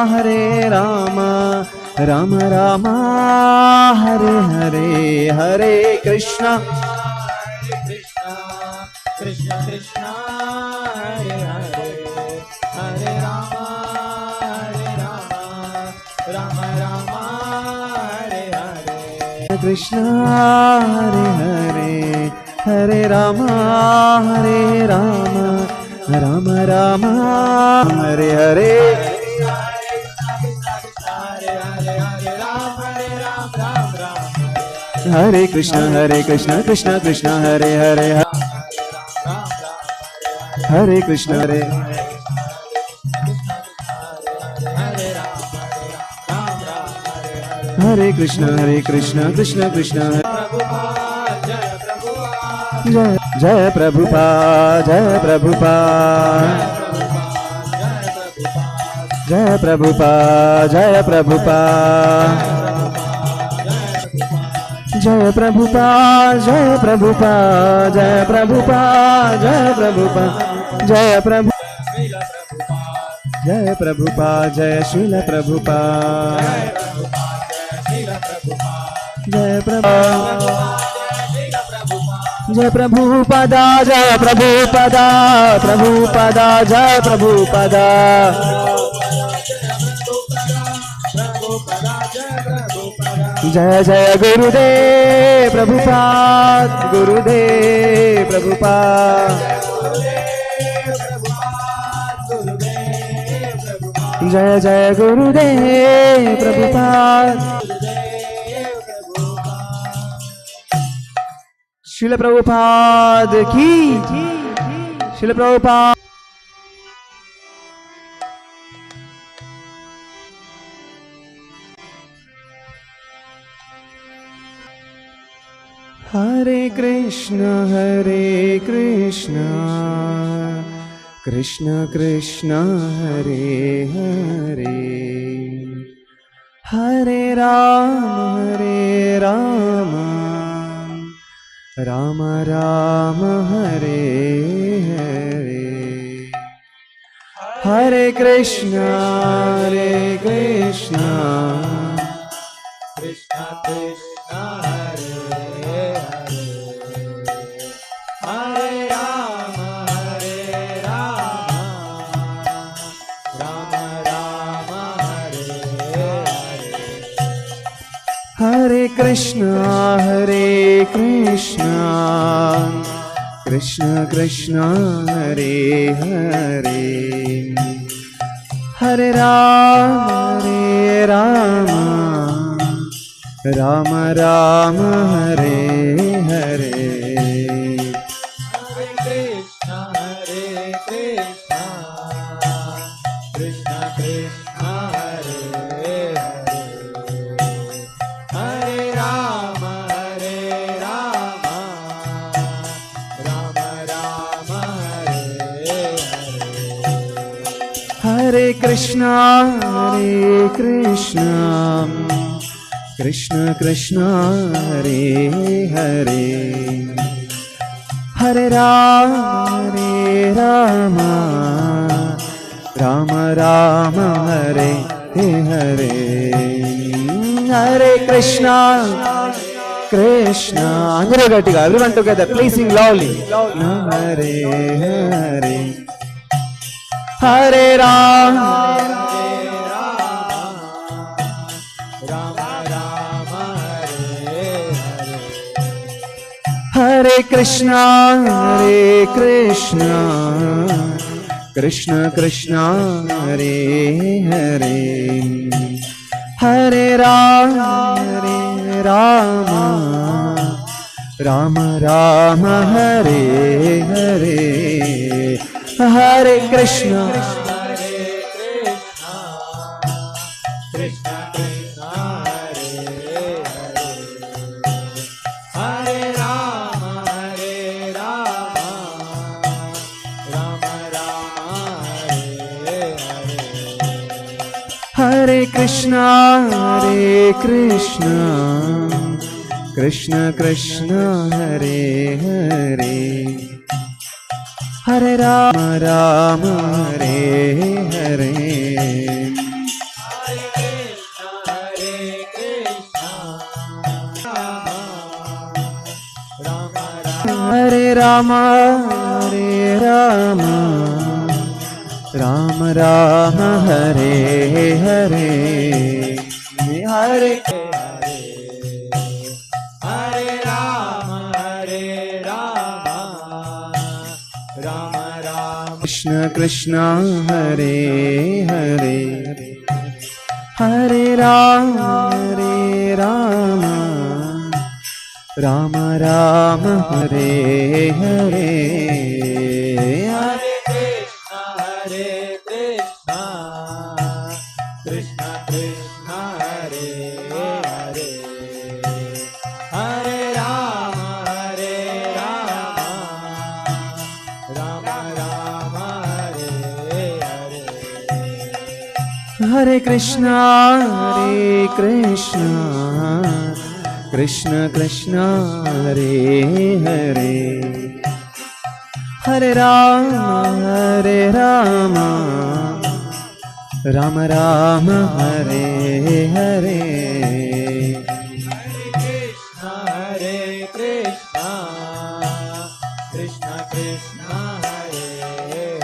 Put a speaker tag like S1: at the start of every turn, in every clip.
S1: Hare Rama, Rama Rama, Hare Hare, Hare Krishna,
S2: Krishna Krishna, Hare Hare, Hare Rama, Rama Rama, Hare Hare.
S1: Krishna Hare Hare, Hare Rama, Hare Rama, Rama Rama, Hare Hare. Hare Krishna, Krishna Krishna, Hare Hare, Hare Krishna, Hare Hare Krishna, Krishna Krishna, Jai Prabhupada, Jai Prabhupada, Jai Prabhupada, Jai Prabhupada, Jai Prabhupada, Jai Prabhupada, Jai Prabhupada, Jai Prabhupada, Jai Prabhupada, Jai Prabhupada, Jai Srila Prabhupada, Jai Prabhupada, Jai Prabhupada, Jai Prabhupada, Prabhupada, Jai Prabhupada, Jai Jai Gurudev Prabhupada, Gurudev Prabhupada, Jai Jai Gurudev Prabhupada. Srila Prabhupada ki, Srila Prabhupada. Hare Krishna, Krishna Krishna, Hare Hare, Hare Rama, Rama Rama, Hare Hare, Hare Krishna, Krishna Krishna, Hare Hare, Hare Rama, Rama Rama, Hare Hare, Hare Krishna, Krishna Krishna, Hare Hare, Hare Rama, Rama Rama, Hare Hare, Hare Krishna, Krishna Krishna, Hare Hare, Hare Rama, Rama Rama, Hare Hare, Hare Krishna, Krishna Krishna, Hare Hare, Hare Rama, Rama Rama, Hare Hare, Hare Krishna, Andhra gatiga, everyone together, please sing loudly. Hare Hare, Hare Rama, Hare Krishna, Krishna Krishna, Hare Hare, Hare Rama, Rama Rama, Hare Hare, Hare Krishna, Krishna Krishna, Hare Rama, Rama Rama, Hare Hare, Hare Krishna, Krishna Krishna, Hare Hare, Hare Rama, Hare Hare, Hare Rama, Hare Rama, Rama Rama, Hare Hare, Hare
S2: Hare Rama, Hare Rama, Rama Rama.
S1: Krishna Krishna, Hare Hare, Hare Rama, Hare Rama, Rama Rama, Hare Hare,
S2: Hare Krishna, Hare Krishna, Krishna Krishna, Hare Hare, Hare Rama, Hare Rama, Rama Rama, Hare Hare.
S1: Hare Krishna, Hare Krishna, Krishna Krishna, Hare Hare, Hare Rama, Hare Rama, Rama Rama, Hare Hare.
S2: Krishna, Hare Krishna, Krishna Krishna, Hare Hare,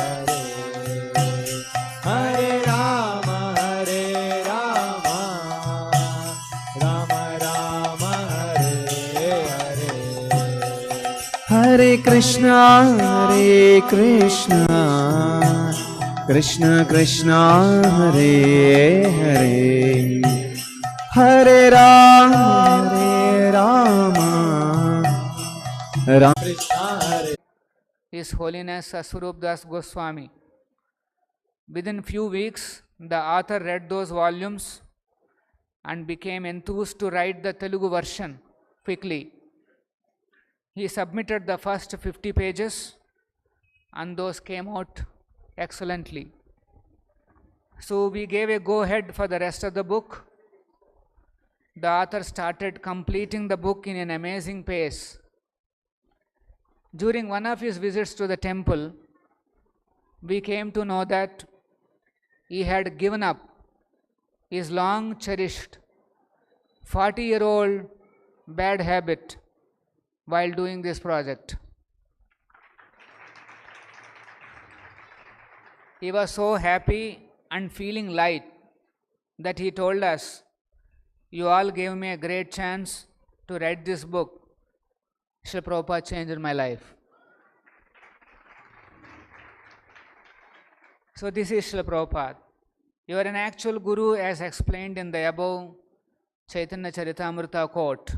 S2: Hare Rama, Hare Rama, Rama Rama, Hare Hare.
S1: Hare Krishna, Hare Krishna, Krishna Krishna, Hare Hare, Hare Rama, Hare Rama, Rama.
S2: Krishna, Hare.
S3: His Holiness Swarup Das Goswami. Within few weeks, the author read those volumes and became enthused to write the Telugu version quickly. He submitted the first 50 pages and those came out excellently. So we gave a go-ahead for the rest of the book. The author started completing the book in an amazing pace. During one of his visits to the temple, we came to know that he had given up his long cherished 40-year-old bad habit while doing this project. He was so happy and feeling light that he told us, "You all gave me a great chance to write this book. Srila Prabhupada changed my life." So this is Srila Prabhupada. You are an actual guru as explained in the above Chaitanya Charitamrita quote.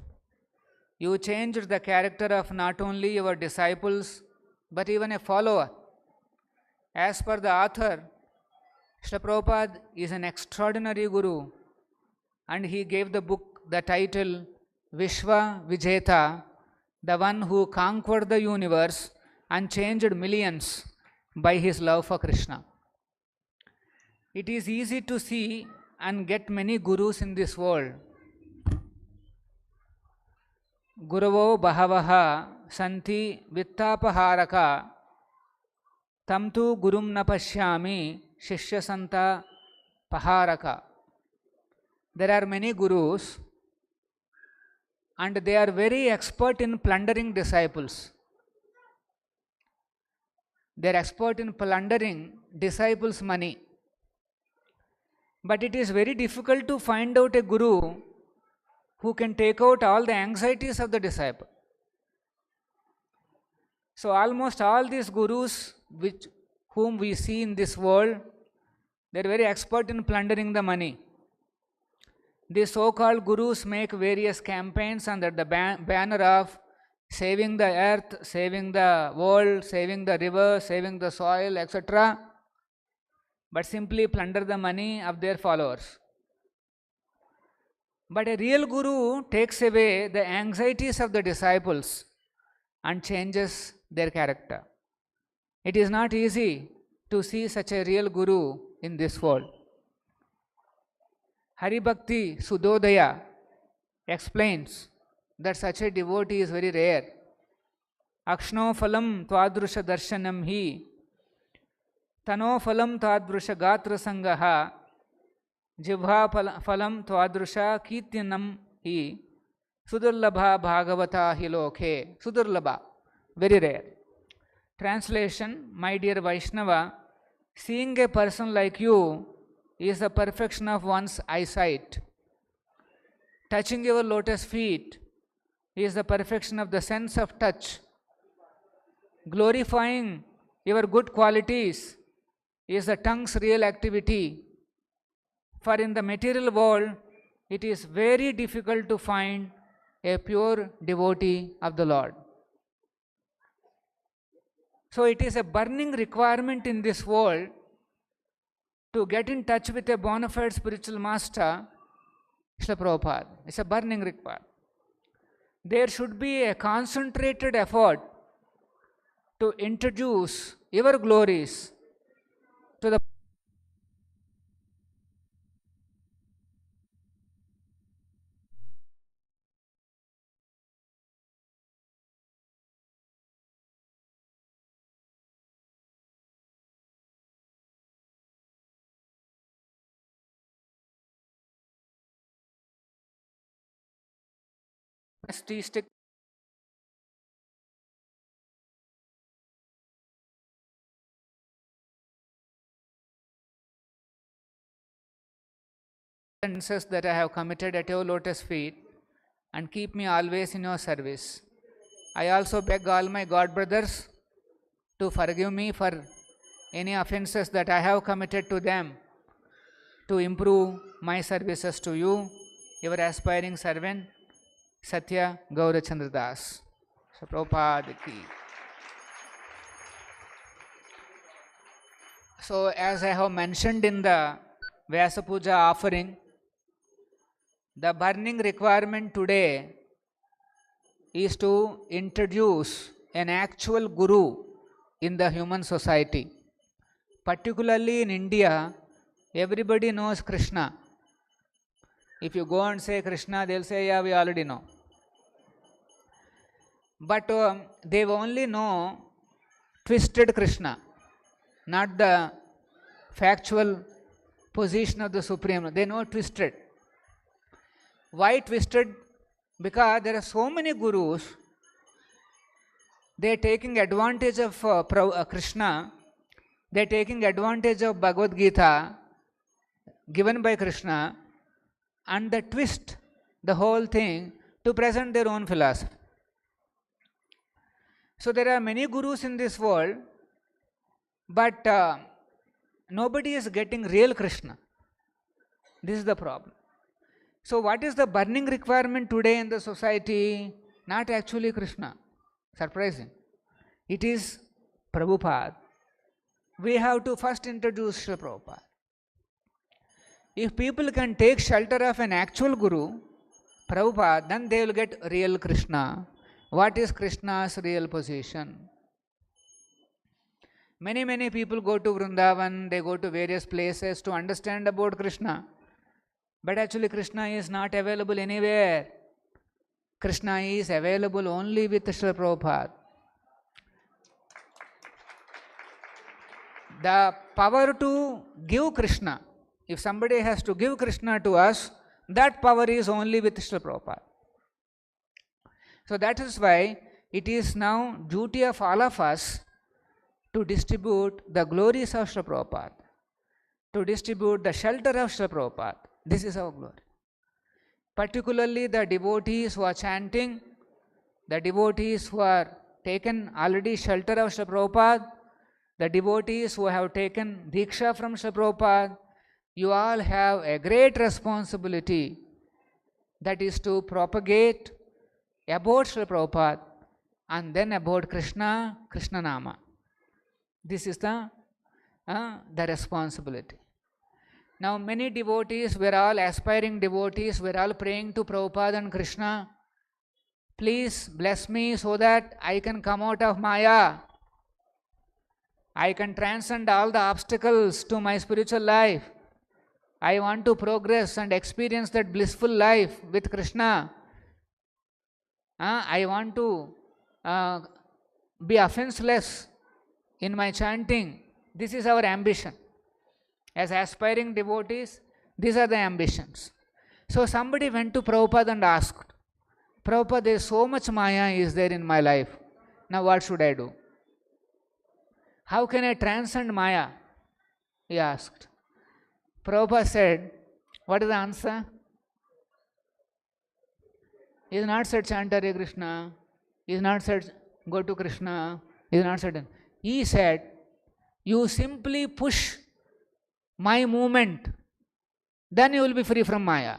S3: You changed the character of not only your disciples but even a follower. As per the author, Srila Prabhupada is an extraordinary guru and he gave the book the title Vishwa Vijeta, the one who conquered the universe and changed millions by his love for Krishna. It is easy to see and get many gurus in this world. Guravo bahavaha santi vittapaharaka tamtu gurum na pashyami shishya santa paharaka. There are many gurus and they are very expert in plundering disciples. They are expert in plundering disciples' money. But it is very difficult to find out a guru who can take out all the anxieties of the disciple. So almost all these gurus whom we see in this world, they are very expert in plundering the money. These so-called gurus make various campaigns under the banner of saving the earth, saving the world, saving the river, saving the soil, etc. But simply plunder the money of their followers. But a real guru takes away the anxieties of the disciples and changes their character. It is not easy to see such a real guru in this world. Hari Bhakti Sudodaya explains that such a devotee is very rare. Akshno phalam twadrusha darshanam hi tano phalam twadrusha gatra sangaha jibha phalam twadrusha kityanam hi sudurlabha bhagavata hi lokhe. Sudurlabha. Very rare. Translation, my dear Vaishnava, seeing a person like you is the perfection of one's eyesight. Touching your lotus feet is the perfection of the sense of touch. Glorifying your good qualities is the tongue's real activity. For in the material world, it is very difficult to find a pure devotee of the Lord. So it is a burning requirement in this world to get in touch with a bona fide spiritual master, Srila Prabhupada. It's a burning requirement. There should be a concentrated effort to introduce your glories to the stick. That I have committed at your lotus feet, and keep me always in your service. I also beg all my God brothers to forgive me for any offenses that I have committed to them, to improve my services to you, your aspiring servant, Satya Gaurachandra Das. So Prabhupada ki. So as I have mentioned in the Vyasa Puja offering, the burning requirement today is to introduce an actual guru in the human society. Particularly in India, everybody knows Krishna. If you go and say Krishna, they'll say, yeah, we already know. But they only know twisted Krishna, not the factual position of the Supreme. They know twisted. Why twisted? Because there are so many gurus, they are taking advantage of Krishna, they are taking advantage of Bhagavad Gita given by Krishna, and they twist the whole thing to present their own philosophy. So there are many gurus in this world, but nobody is getting real Krishna. This is the problem. So what is the burning requirement today in the society? Not actually Krishna. Surprising. It is Prabhupada. We have to first introduce Srila Prabhupada. If people can take shelter of an actual Guru, Prabhupada, then they will get real Krishna. What is Krishna's real position? Many people go to Vrindavan, they go to various places to understand about Krishna. But actually Krishna is not available anywhere. Krishna is available only with Srila Prabhupada. The power to give Krishna, if somebody has to give Krishna to us, that power is only with Srila Prabhupada. So that is why it is now duty of all of us to distribute the glories of Srila Prabhupada, to distribute the shelter of Srila Prabhupada. This is our glory. Particularly the devotees who are chanting, the devotees who are taken already shelter of Srila Prabhupada, the devotees who have taken Diksha from Srila Prabhupada, you all have a great responsibility, that is to propagate about Srila Prabhupada and then about Krishna, Krishna Nama. This is the responsibility. Now many devotees, we are all aspiring devotees, we are all praying to Prabhupada and Krishna, please bless me so that I can come out of Maya. I can transcend all the obstacles to my spiritual life. I want to progress and experience that blissful life with Krishna. I want to be offenseless in my chanting. This is our ambition. As aspiring devotees, these are the ambitions. So somebody went to Prabhupada and asked, Prabhupada, there is so much Maya is there in my life. Now what should I do? How can I transcend Maya? He asked. Prabhupada said, what is the answer? He is not said chant Hare Krishna. He is not said go to Krishna. He is not said. He said, you simply push my movement, then you will be free from Maya.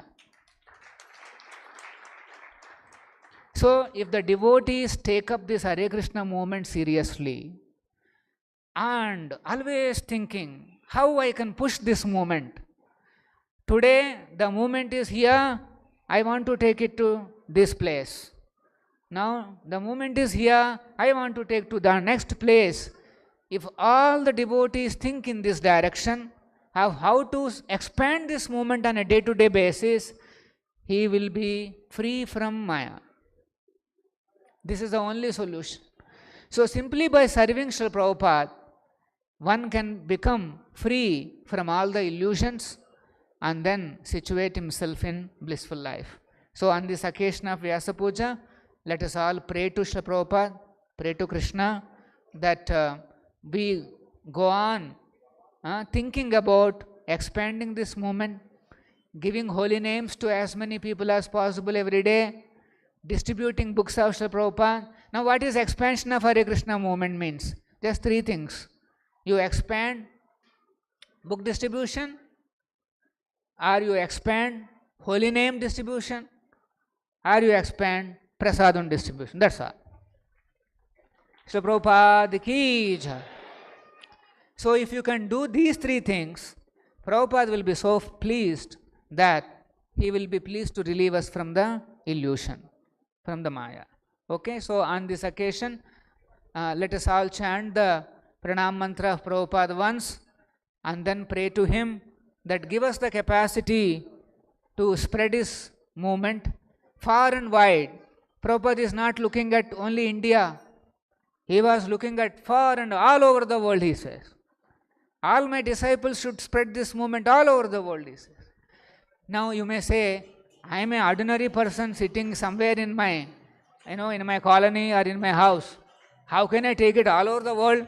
S3: So, if the devotees take up this Hare Krishna movement seriously and always thinking how I can push this movement. Today, the movement is here, I want to take it to this place. Now, the movement is here, I want to take to the next place. If all the devotees think in this direction, how to expand this movement on a day-to-day basis, he will be free from Maya. This is the only solution. So simply by serving Srila Prabhupada, one can become free from all the illusions and then situate himself in blissful life. So on this occasion of Vyasa Puja, let us all pray to Srila Prabhupada, pray to Krishna that we go on thinking about expanding this movement, giving holy names to as many people as possible every day, distributing books of Srila Prabhupada. Now what is expansion of Hare Krishna movement means? Just three things. You expand book distribution, or you expand holy name distribution, or you expand prasadam distribution. That's all. Srila Prabhupada ki jai. So if you can do these three things, Prabhupada will be so pleased that he will be pleased to relieve us from the illusion, from the Maya. Okay, so on this occasion, let us all chant the Pranam Mantra of Prabhupada once and then pray to him that give us the capacity to spread his movement far and wide. Prabhupada is not looking at only India. He was looking at far and all over the world, he says. All my disciples should spread this movement all over the world, he says. Now you may say, I am an ordinary person sitting somewhere in my, in my colony or in my house. How can I take it all over the world?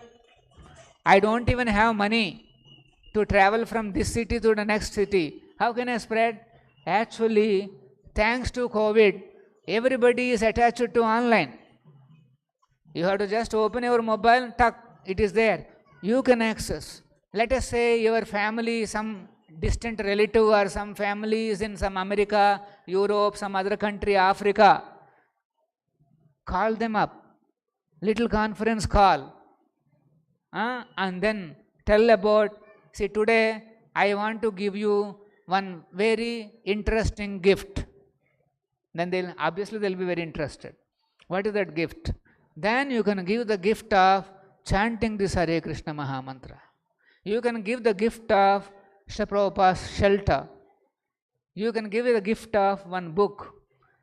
S3: I don't even have money to travel from this city to the next city. How can I spread? Actually, thanks to COVID, everybody is attached to online. You have to just open your mobile, tuck, it is there. You can access. Let us say your family, some distant relative or some family is in some America, Europe, some other country, Africa. Call them up. Little conference call. And then tell about, see today I want to give you one very interesting gift. Then they'll be very interested. What is that gift? Then you can give the gift of chanting this Hare Krishna Maha Mantra. You can give the gift of Srila Prabhupada's shelter. You can give the gift of one book.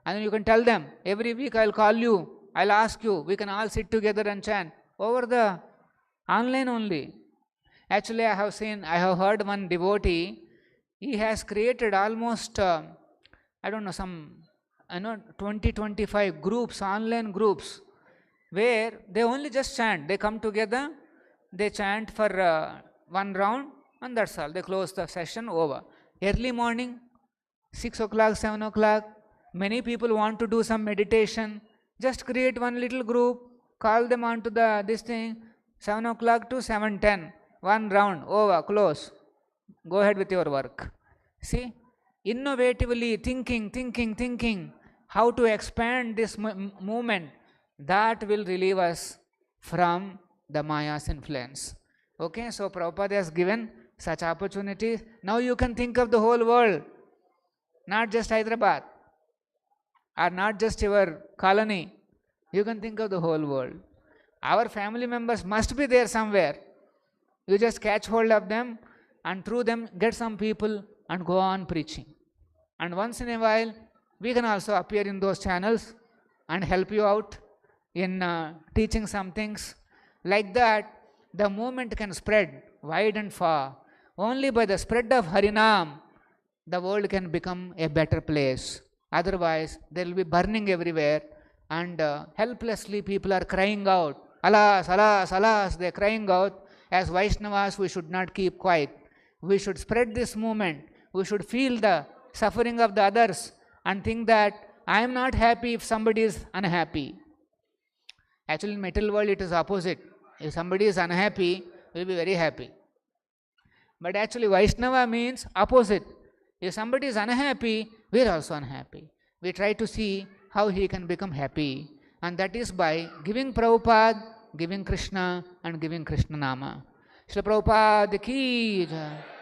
S3: And you can tell them, every week I'll call you, I'll ask you, we can all sit together and chant over the online only. Actually, I have heard one devotee, he has created almost, 20-25 groups, online groups, where they only just chant. They come together, they chant for one round, and that's all. They close the session, over. Early morning, 6 o'clock, 7 o'clock, many people want to do some meditation. Just create one little group, call them onto this thing, 7 o'clock to 7:10, one round, over, close. Go ahead with your work. See, innovatively thinking, how to expand this movement, that will relieve us from the Maya's influence. Okay, so Prabhupada has given such opportunities. Now you can think of the whole world, not just Hyderabad, or not just your colony. You can think of the whole world. Our family members must be there somewhere. You just catch hold of them and through them get some people and go on preaching. And once in a while, we can also appear in those channels and help you out in teaching some things. Like that, the movement can spread wide and far. Only by the spread of Harinam, the world can become a better place. Otherwise, there will be burning everywhere and helplessly people are crying out, alas, alas, alas, they are crying out. As Vaishnavas, we should not keep quiet. We should spread this movement. We should feel the suffering of the others and think that I am not happy if somebody is unhappy. Actually, in material world, it is opposite. If somebody is unhappy, we will be very happy. But actually, Vaishnava means opposite. If somebody is unhappy, we are also unhappy. We try to see how he can become happy. And that is by giving Prabhupada, giving Krishna, and giving Krishna Nama. Srila Prabhupada ki jai.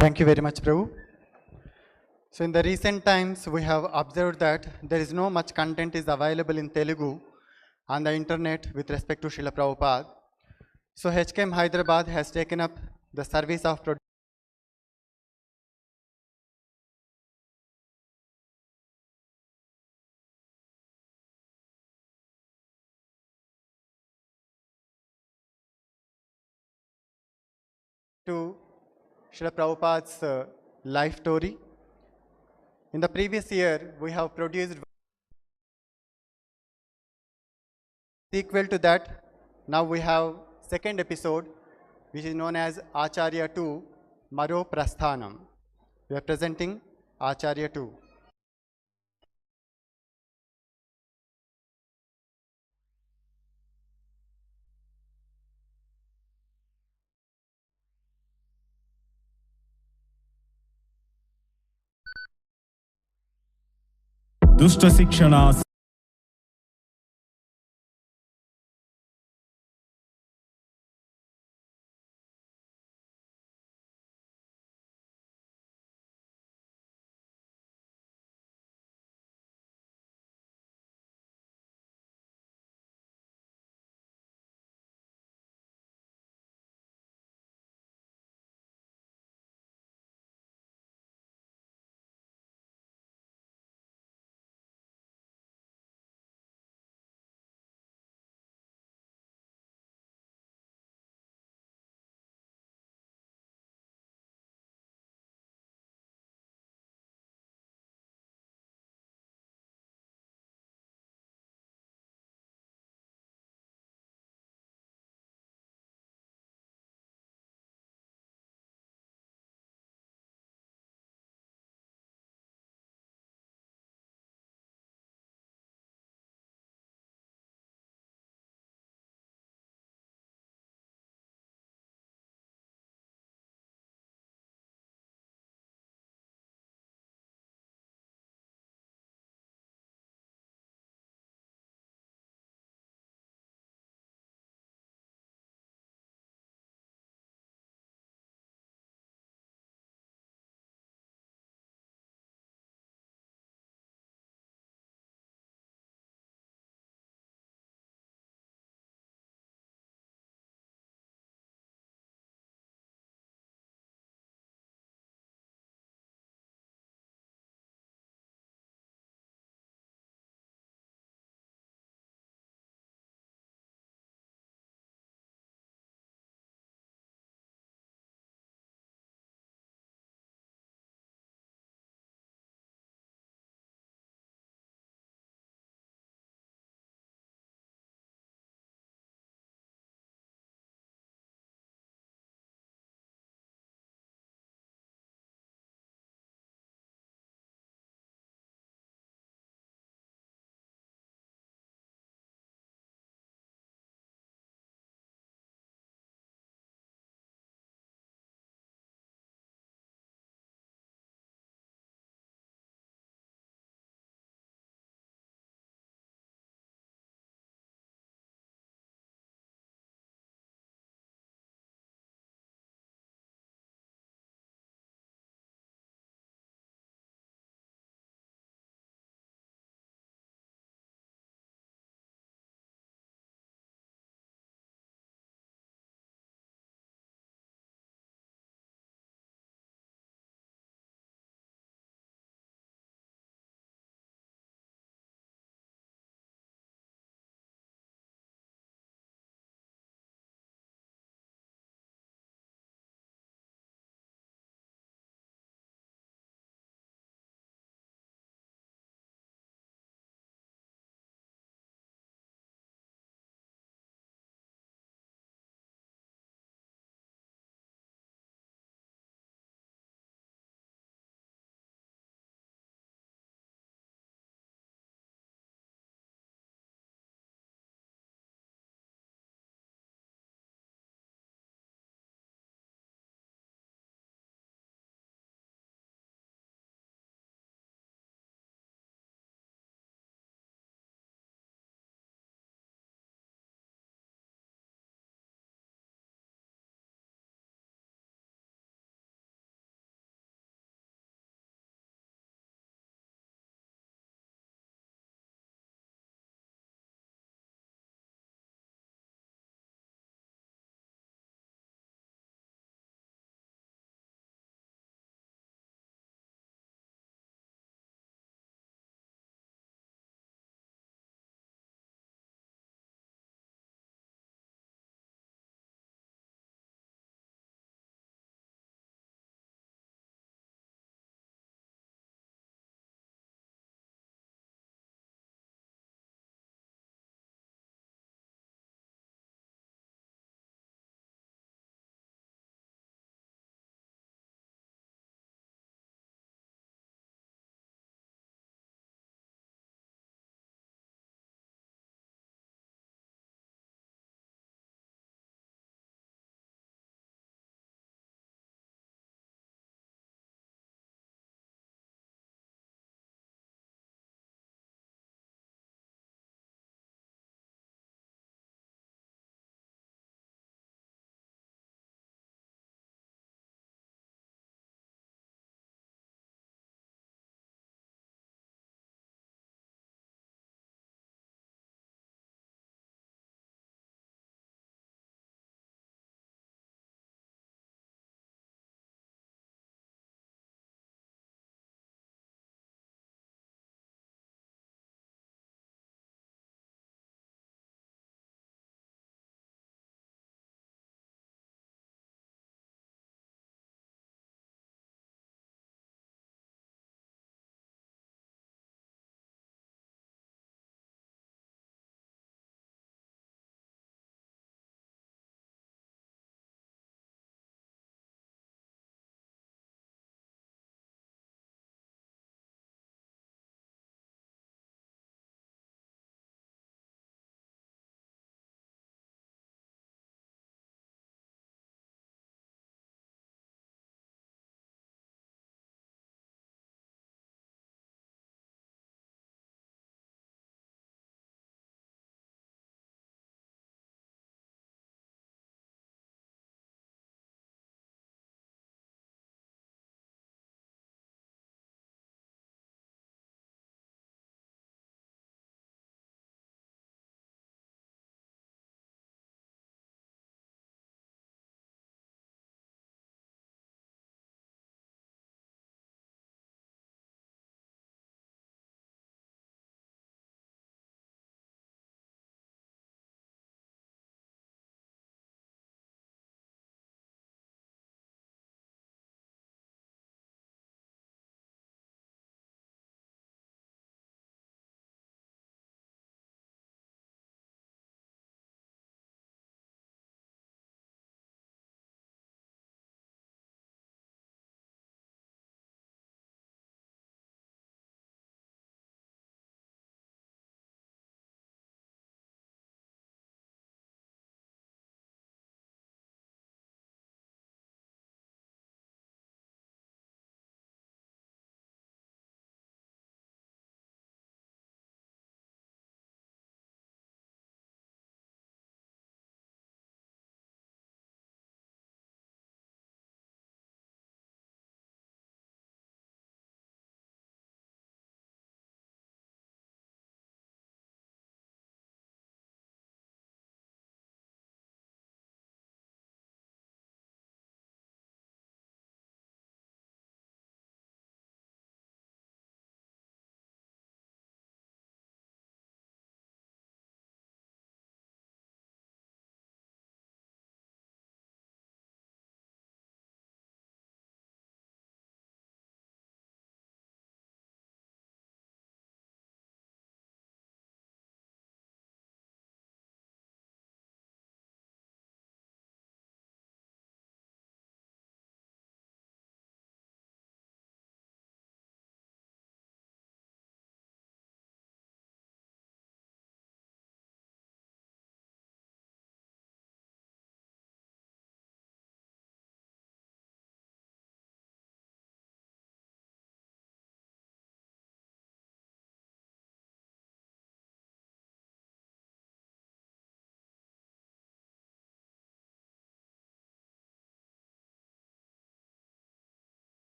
S4: Thank you very much, Prabhu. So in the recent times, we have observed that there is no much content is available in Telugu on the internet with respect to Srila Prabhupada. So HKM Hyderabad has taken up the service of to Srila Prabhupada's life story. In the previous year, we have produced sequel to that. Now we have second episode, which is known as Acharya 2, Maro Prasthanam. We are presenting Acharya 2.
S5: ದುಷ್ಟ ಶಿಕ್ಷಣ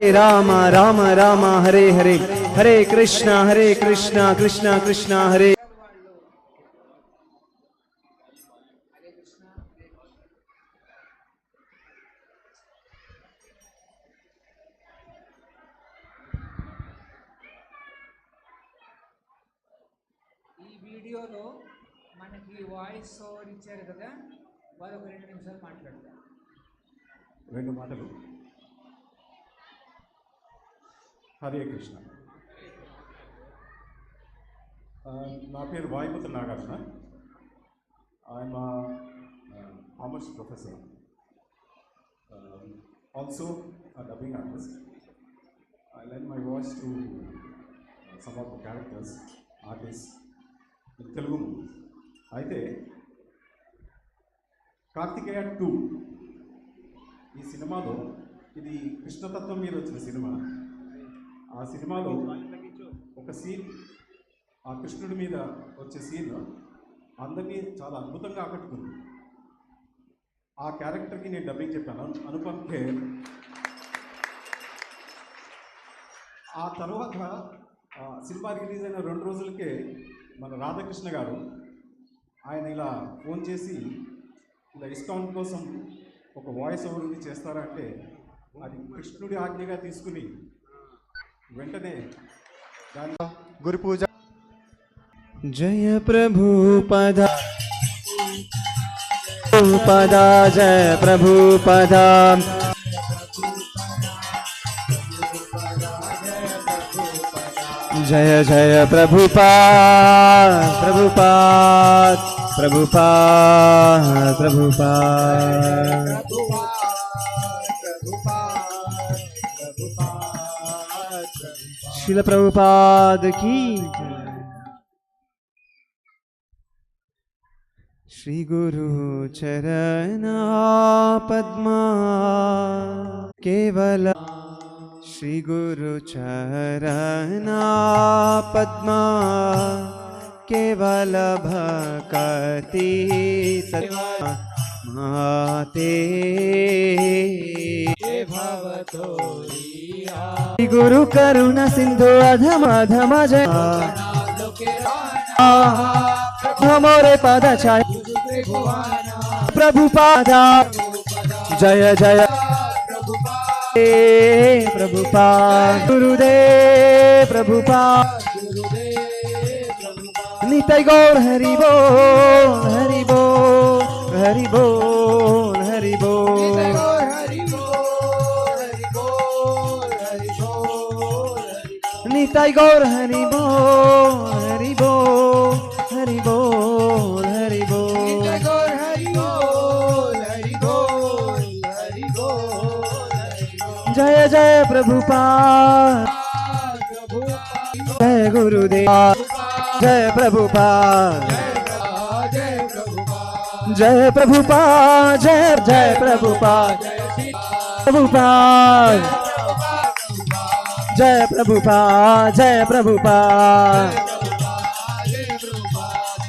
S1: राम राम राम हरे हरे, हरे कृष्णा कृष्णा कृष्णा हरे।
S3: ఈ వీడియోలో మనకి voice over ఇచ్చారు కదా, వారు ఒక 2 నిమిషాలు మాట్లాడతారు.
S5: 2 మాటలు. హరే కృష్ణ. నా పేరు Vayuputra Nagarjuna. I'm commerce professor, also dubbing artist. I lend my voice to some of the characters, artists in Telugu movies. అయితే కార్తికేయ 2 ఈ సినిమాలో, ఇది కృష్ణతత్వం మీద వచ్చిన సినిమా. ఆ సినిమాలో ఒక సీన్, ఆ కృష్ణుడి మీద వచ్చే సీన్ అందరినీ చాలా అద్భుతంగా ఆకట్టుకుంది. ఆ క్యారెక్టర్కి నేను డబ్బింగ్ చెప్పాను, అనుపమ్ ఖేర్. ఆ తర్వాత సినిమా రిలీజ్ అయిన 2 రోజులకే మన రాధాకృష్ణ గారు ఆయన ఇలా ఫోన్ చేసి, ఇలా ఇస్కాన్ కోసం ఒక వాయిస్ ఓవర్ ఉంది చేస్తారా అంటే, అది కృష్ణుడి ఆజ్ఞగా తీసుకుని వెంటనే దాని
S4: गुरु पूजा।
S1: जय प्रभुपदा प्रभुपदा, जय प्रभुपदा, जय जय प्रभुपाद प्रभुपाद प्रभुपाद प्रभुपाद। श्रील प्रभुपाद की जय। श्री गुरु चरणा पद्मा केवल, श्री गुरु चरणा पद्मा केवल भक्ति माते श्री गुरु करुणा सिंधु अधम अधम जय मोरे पद छाय प्रभुपादा, जय जय प्रभुपाद गुरुदेव प्रभुपाद। निताय गौर हरि बोल हरि बोल हरि बोल हरि बोल। निताय गौर हरि बोल हरि बोल हरि बोल हरि बोल। जय जय प्रभुपाद, जय गुरुदेव, जय प्रभुपाद, जय प्रभुपाद, जय जय प्रभुपाद प्रभुपाद, जय प्रभुपाद, जय प्रभुपाद,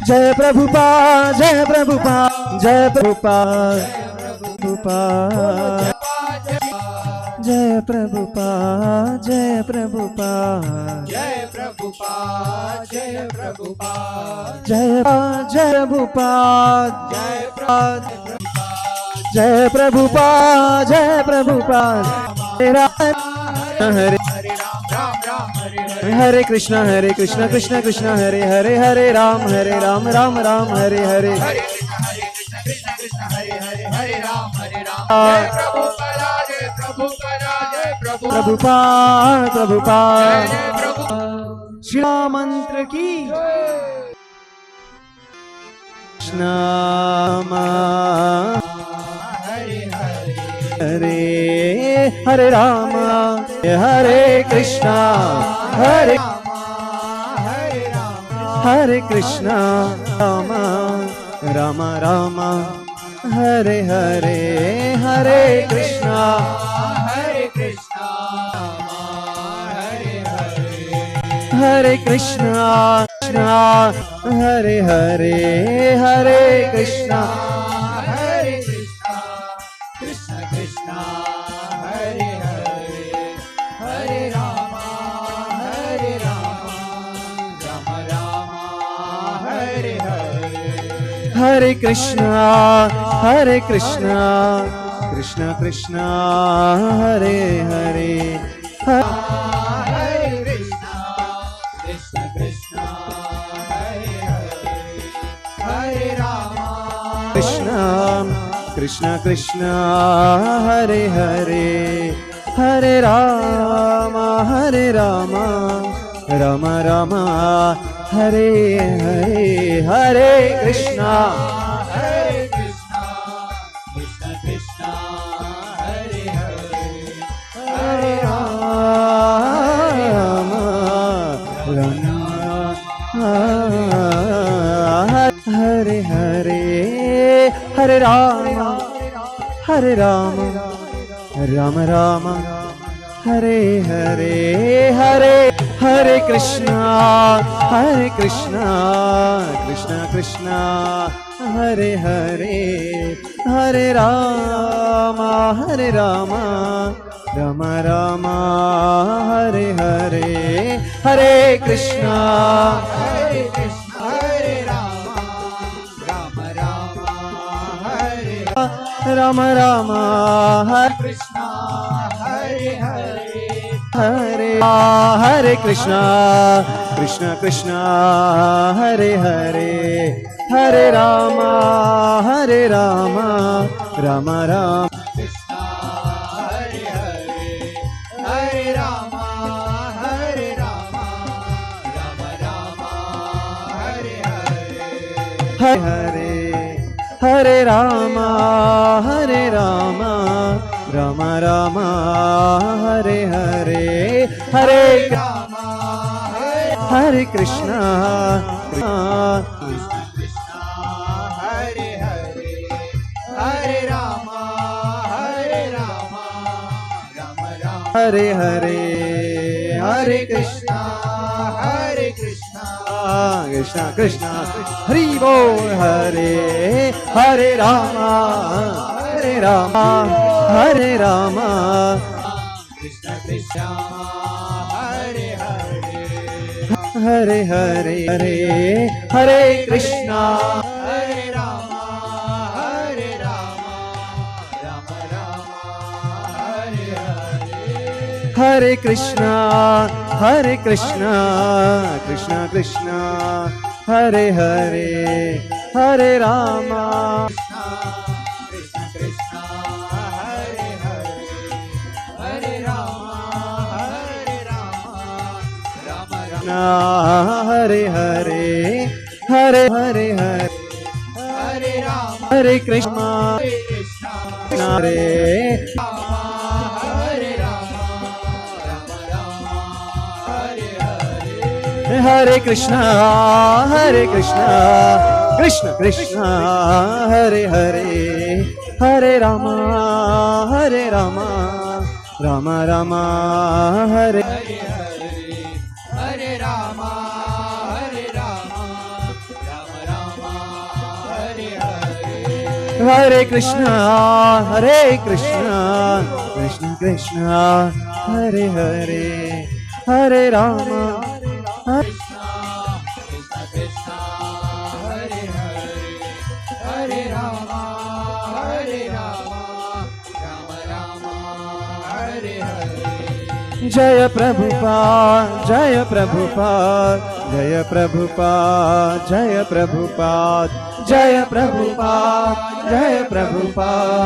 S1: जय प्रभुपाद, जय प्रभुपाद, जय प्रभुपाद प्रभुपाद, जय प्रभुपाद, जय प्रभुपाद, जय प्रभुपाद, जय प्रभुपाद, जय जय प्रभुपाद, जय प्रभुपाद, जय प्रभुपाद। हरे हरे कृष्णा कृष्ण कृष्ण हरे हरे, हरे राम राम राम हरे हरे। प्रभुपाद प्रभुपाद शिवा मंत्र की कृष्णा हरे हरे राम हरे कृष्णा हरे हरे कृष्णा राम राम राम हरे हरे, हरे कृष्णा हरे कृष्णा कृष्णा हरे हरे, हरे Krishna Krishna Krishna Hare Hare, Hare Krishna, Krishna Krishna, Hare Hare,
S2: Hare Krishna, Krishna Krishna, Hare Hare, Hare Rama,
S1: Krishna Krishna Krishna, Hare Hare, Hare Rama, Hare Rama, Rama Rama, Hare Hare, Hare Krishna,
S2: Hare Krishna, Krishna Krishna, Hare Hare, Hare Rama,
S1: Rama Rama, Hare Hare, Hare Rama, Hare Rama, Rama Rama, Hare Hare, Hare Hare Krishna, Krishna Krishna, Hare Hare, Hare Rama, Rama Rama, Hare Hare, Hare Krishna,
S2: Hare Krishna, Hare Rama, Rama Rama, Hare
S1: Rama Rama, Hare
S2: Krishna, Hare Hare,
S1: Hare Hare Krishna, Krishna, Hare Hare, Hare Rama, Rama Rama,
S2: Krishna, Hare Hare, Hare Rama, Rama Rama, Hare Hare,
S1: Hare Hare Rama, Rama Rama, Hare Hare, Hare
S2: Rama,
S1: Hare Krishna,
S2: Krishna, Hare Hare, Hare Rama, Rama Rama,
S1: Hare Hare, Hare
S2: Krishna, Hare Krishna,
S1: Krishna Krishna, Hari Bol, Hare Hare Rama, Hare Rama,
S2: Krishna Krishna, Hare Hare,
S1: Hare Hare, Hare Krishna,
S2: Hare Rama, Rama Rama, Hare Hare,
S1: Hare Krishna, Krishna Krishna, Hare Hare, Hare Rama,
S2: Krishna Krishna, Hare Hare, Hare Rama, Rama Rama,
S1: Hare Hare, Hare Hare,
S2: Hare Rama,
S1: Hare Krishna,
S2: Krishna,
S1: Hare
S2: Hare Rama, Rama Rama, Hare Hare,
S1: Hare Krishna, Krishna Krishna, Hare Hare, Hare Rama, Rama Rama, Hare
S2: Hare Hare, Hare Rama, Rama Rama, Hare Hare,
S1: Hare Krishna, Krishna Krishna, Hare Hare, Hare Rama,
S2: Krishna Krishna, Hare Hare, Hare Rama, Rama Rama, Hare Hare.
S1: Jaya Prabhupada, Jaya Prabhupada, Jaya Prabhupada, Jaya Prabhupada, Jaya Prabhupada, Jaya Prabhupada.